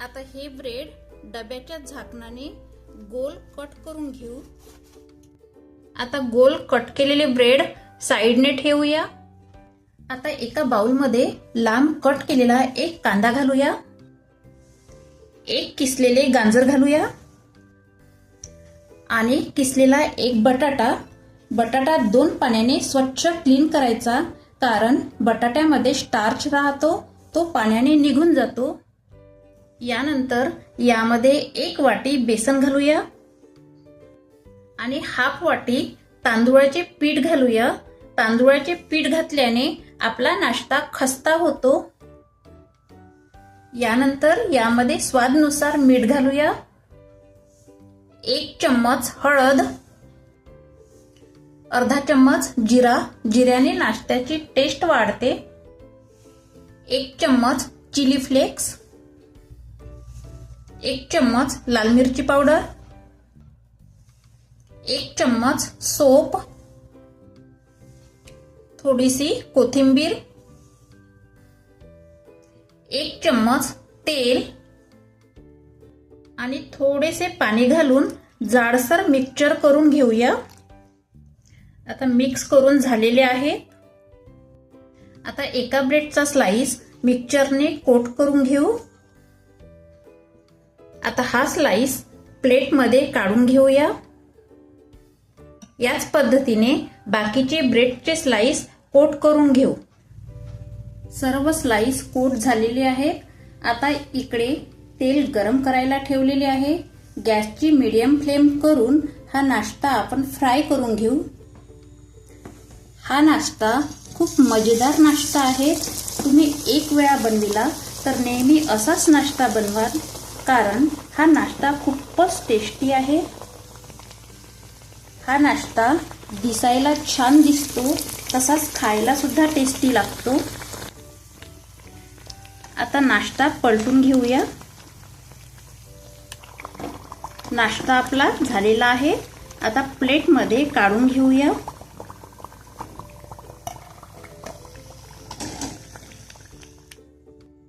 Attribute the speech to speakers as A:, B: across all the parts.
A: आता हे ब्रेड डब्याच्या झाकणाने गोल कट करून घेऊ। आता गोल कट केलेले ब्रेड साइडने ठेवूया। आता एका बाउलमध्ये लांब कट केलेला एक कांदा घालूया, एक किसलेले गाजर घालूया आणि किसलेला एक बटाटा। बटाटा 2 पाण्याने स्वच्छ क्लीन करायचा, कारण बटाट्यामध्ये स्टार्च राहतो, तो पाण्याने निघून जातो। यानंतर यामध्ये 1 वाटी बेसन घालूया आणि हाफ वाटी तांदूळाचे पीठ घालूया। तांदूळाचे पीठ घातल्याने आपला नाश्ता खस्ता होतो। यानंतर यामध्ये स्वादानुसार मीठ घालूया, 1 चम्मच हळद, अर्धा चम्मच जिरा, जिऱ्याने नाश्त्याची टेस्ट वाढते, 1 चम्मच चिली फ्लेक्स, 1 चम्मच लाल मिरची पावडर, 1 चम्मच सोप, थोडीशी कोथिंबीर, 1 चम्मच तेल आणि थोडेसे पाणी घालून जाडसर मिक्सचर करून घेऊया। आता मिक्स करून झालेले आहे। आता एका ब्रेडचा स्लाइस मिक्सचरने कोट करून घेऊ। आता हा स्लाइस प्लेटमध्ये काढून घेऊया। याच पद्धतीने बाकीचे ब्रेडचे स्लाइस कोट करून घेऊ। सर्व स्लाइस कोट झालेले आहेत। आता इकडे तेल गरम करायला ठेवलेले आहे। गॅसची मीडियम फ्लेम करून हा नाश्ता आपण फ्राय करून घेऊ। हा नाश्ता खूप मजेदार नाश्ता आहे। तुम्ही एक वेळा बनविला तर नेहमी असाच नाश्ता बनवाल, कारण हा नाश्ता खूपच टेस्टी आहे। हा नाश्ता दिसायला छान दिसतो, तसाच खायला सुद्धा टेस्टी लागतो। आता नाश्ता पलटून घेऊया। नाश्ता आपला झालेला आहे। आता प्लेटमध्ये काढून घेऊया।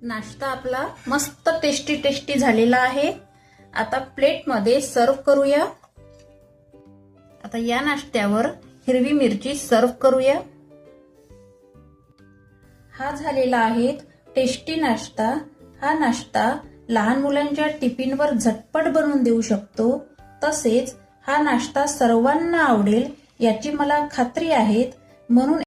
A: नाश्ता आपला मस्त टेस्टी झालेला आहे। आता प्लेटमध्ये सर्व करूया। आता या नाश्त्यावर हिरवी मिरची सर्व करूया। हा झालेला आहे टेस्टी नाश्ता। हा नाश्ता लहान मुलांच्या टिफिनवर झटपट बनवून देऊ शकतो। तसेच हा नाश्ता सर्वांना आवडेल याची मला खात्री आहे। म्हणून